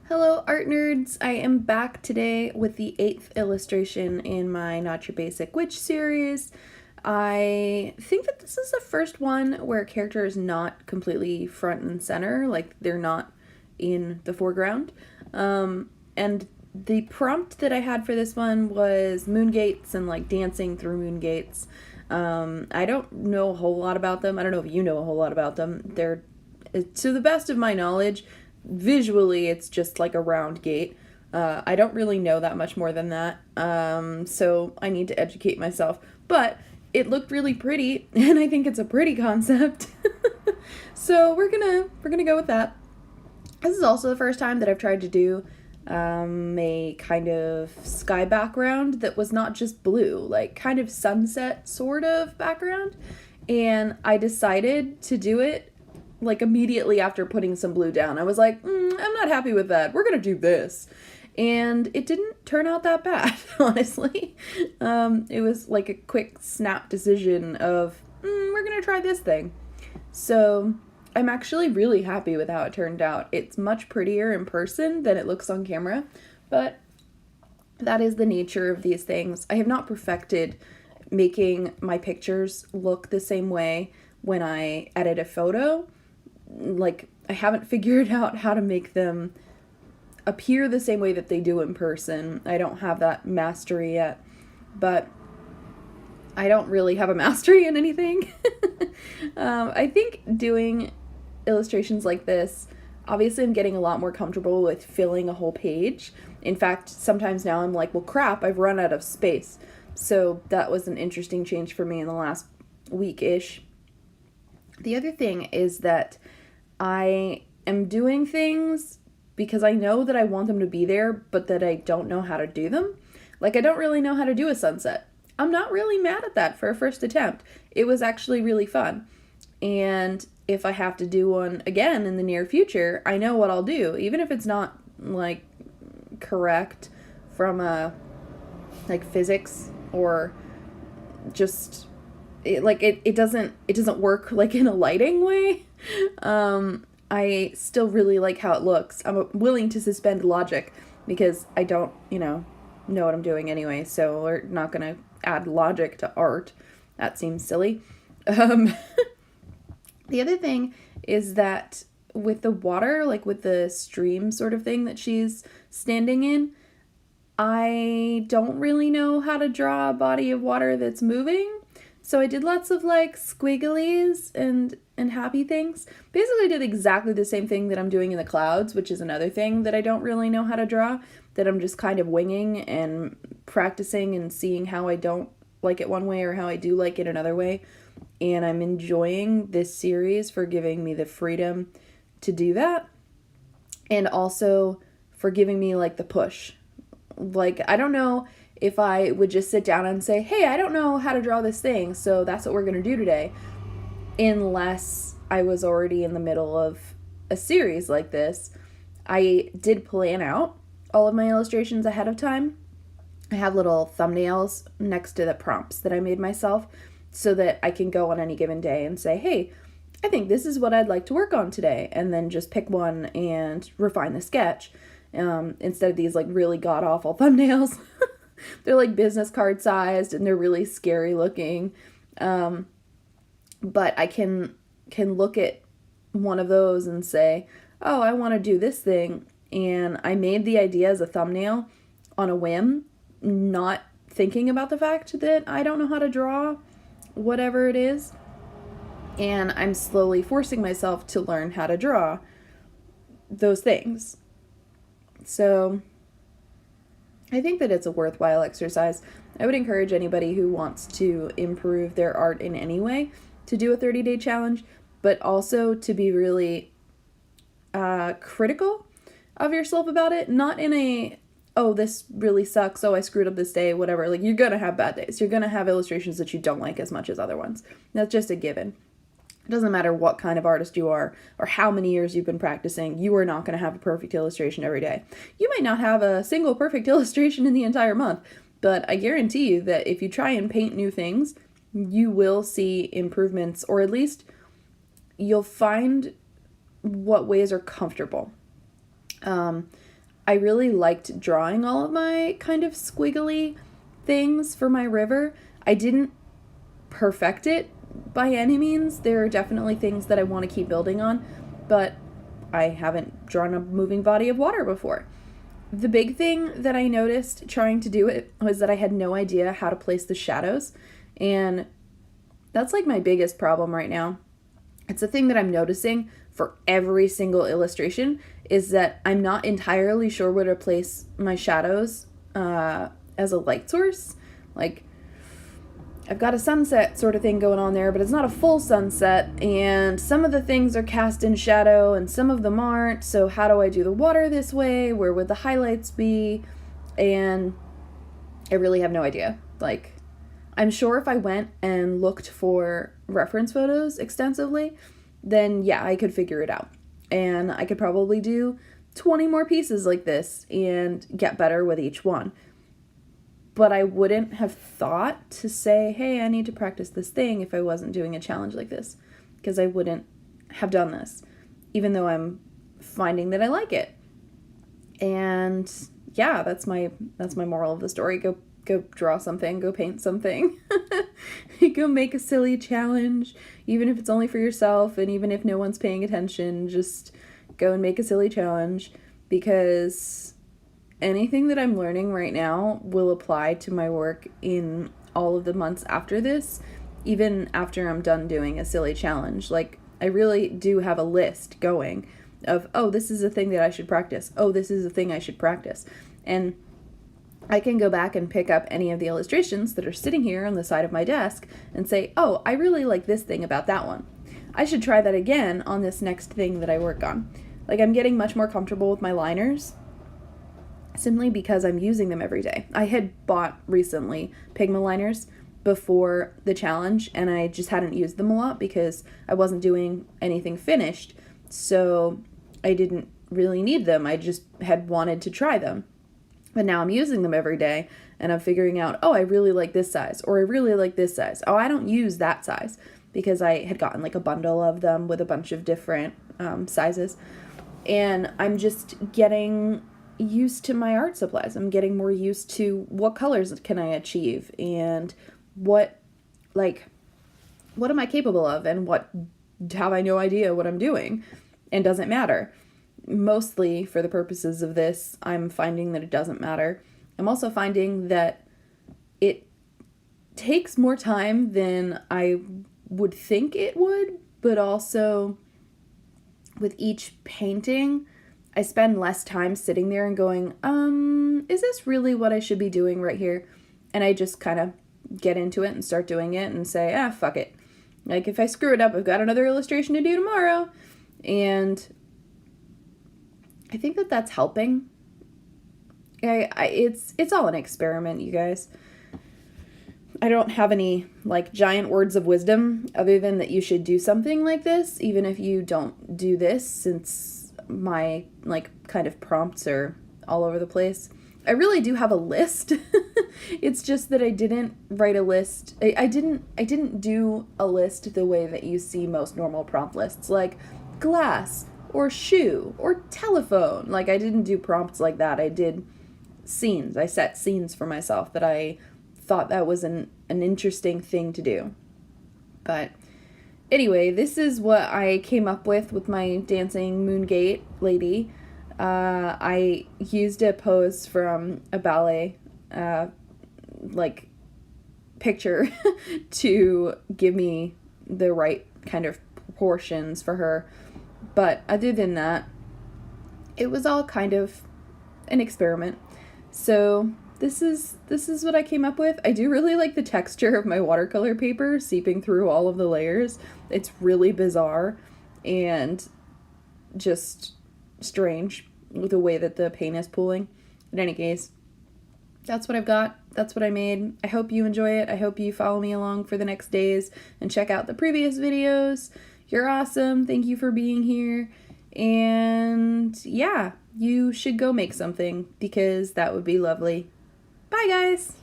Hello, art nerds! I am back today with the 8th illustration in my Not Your Basic Witch series. I think that this is the first one where a character is not completely front and center, like they're not in the foreground. And the prompt that I had for this one was moon gates and like dancing through moon gates. I don't know a whole lot about them. I don't know if you know a whole lot about them. They're, to the best of my knowledge, visually it's just like a round gate. I don't really know that much more than that, so I need to educate myself. But it looked really pretty, and I think it's a pretty concept. So we're gonna go with that. This is also the first time that I've tried to do a kind of sky background that was not just blue, like kind of sunset sort of background. And I decided to do it like immediately after putting some blue down. I was like, I'm not happy with that. We're gonna do this. And it didn't turn out that bad, honestly. It was like a quick snap decision of, we're gonna try this thing. So I'm actually really happy with how it turned out. It's much prettier in person than it looks on camera, but that is the nature of these things. I have not perfected making my pictures look the same way when I edit a photo. Like, I haven't figured out how to make them appear the same way that they do in person. I don't have that mastery yet, but I don't really have a mastery in anything. I think doing illustrations like this, obviously I'm getting a lot more comfortable with filling a whole page. In fact, sometimes now I'm like, well, crap, I've run out of space. So that was an interesting change for me in the last week-ish. The other thing is that I am doing things because I know that I want them to be there, but that I don't know how to do them. Like, I don't really know how to do a sunset. I'm not really mad at that for a first attempt. It was actually really fun. And if I have to do one again in the near future, I know what I'll do, even if it's not like correct from a like physics or just it doesn't work like in a lighting way. I still really like how it looks. I'm willing to suspend logic because I don't, know what I'm doing anyway, so we're not gonna add logic to art. That seems silly. The other thing is that with the water, like with the stream sort of thing that she's standing in, I don't really know how to draw a body of water that's moving. So I did lots of like squigglies and happy things. Basically I did exactly the same thing that I'm doing in the clouds, which is another thing that I don't really know how to draw, that I'm just kind of winging and practicing and seeing how I don't like it one way or how I do like it another way. And I'm enjoying this series for giving me the freedom to do that, and also for giving me like the push. Like, I don't know if I would just sit down and say, hey, I don't know how to draw this thing, so that's what we're going to do today, unless I was already in the middle of a series like this. I did plan out all of my illustrations ahead of time. I have little thumbnails next to the prompts that I made myself so that I can go on any given day and say, hey, I think this is what I'd like to work on today, and then just pick one and refine the sketch, instead of these like really god-awful thumbnails. They're like business card sized and they're really scary looking. But I can look at one of those and say, oh, I want to do this thing. And I made the idea as a thumbnail on a whim, not thinking about the fact that I don't know how to draw whatever it is. And I'm slowly forcing myself to learn how to draw those things. So I think that it's a worthwhile exercise. I would encourage anybody who wants to improve their art in any way to do a 30-day challenge, but also to be really critical of yourself about it. Not in a, oh, this really sucks, oh, I screwed up this day, whatever. Like, you're going to have bad days. You're going to have illustrations that you don't like as much as other ones. That's just a given. It doesn't matter what kind of artist you are or how many years you've been practicing, you are not going to have a perfect illustration every day. You might not have a single perfect illustration in the entire month, but I guarantee you that if you try and paint new things, you will see improvements, or at least you'll find what ways are comfortable. I really liked drawing all of my kind of squiggly things for my river. I didn't perfect it by any means. There are definitely things that I want to keep building on, but I haven't drawn a moving body of water before. The big thing that I noticed trying to do it was that I had no idea how to place the shadows, and that's like my biggest problem right now. It's a thing that I'm noticing for every single illustration, is that I'm not entirely sure where to place my shadows as a light source. Like, I've got a sunset sort of thing going on there, but it's not a full sunset, and some of the things are cast in shadow and some of them aren't, so how do I do the water this way? Where would the highlights be? And I really have no idea. Like, I'm sure if I went and looked for reference photos extensively, then yeah, I could figure it out. And I could probably do 20 more pieces like this and get better with each one. But I wouldn't have thought to say, hey, I need to practice this thing if I wasn't doing a challenge like this, because I wouldn't have done this, even though I'm finding that I like it. And yeah, that's my moral of the story. Go draw something, go paint something, go make a silly challenge, even if it's only for yourself, and even if no one's paying attention, just go and make a silly challenge, because anything that I'm learning right now will apply to my work in all of the months after this, even after I'm done doing a silly challenge. Like, I really do have a list going of, oh, this is a thing that I should practice. Oh, this is a thing I should practice. And I can go back and pick up any of the illustrations that are sitting here on the side of my desk and say, oh, I really like this thing about that one. I should try that again on this next thing that I work on. Like, I'm getting much more comfortable with my liners simply because I'm using them every day. I had bought recently Pigma liners before the challenge, and I just hadn't used them a lot because I wasn't doing anything finished, so I didn't really need them. I just had wanted to try them. But now I'm using them every day, and I'm figuring out, oh, I really like this size, or I really like this size. Oh, I don't use that size, because I had gotten like a bundle of them with a bunch of different sizes. And I'm just getting used to my art supplies. I'm getting more used to what colors can I achieve, and what am I capable of, and what have I no idea what I'm doing, and doesn't matter. Mostly for the purposes of this, I'm finding that it doesn't matter. I'm also finding that it takes more time than I would think it would, but also with each painting, I spend less time sitting there and going, is this really what I should be doing right here? And I just kind of get into it and start doing it and say, fuck it. Like, if I screw it up, I've got another illustration to do tomorrow. And I think that that's helping. It's all an experiment, you guys. I don't have any, like, giant words of wisdom other than that you should do something like this, even if you don't do this, since my, like, kind of prompts are all over the place. I really do have a list. It's just that I didn't write a list. I didn't do a list the way that you see most normal prompt lists, like glass or shoe or telephone. Like, I didn't do prompts like that. I did scenes. I set scenes for myself that I thought that was an interesting thing to do. But anyway, this is what I came up with my dancing Moongate lady. I used a pose from a ballet, picture to give me the right kind of proportions for her. But other than that, it was all kind of an experiment. So this is what I came up with. I do really like the texture of my watercolor paper seeping through all of the layers. It's really bizarre and just strange with the way that the paint is pooling. In any case, that's what I've got. That's what I made. I hope you enjoy it. I hope you follow me along for the next days and check out the previous videos. You're awesome. Thank you for being here. And yeah, you should go make something because that would be lovely. Bye, guys!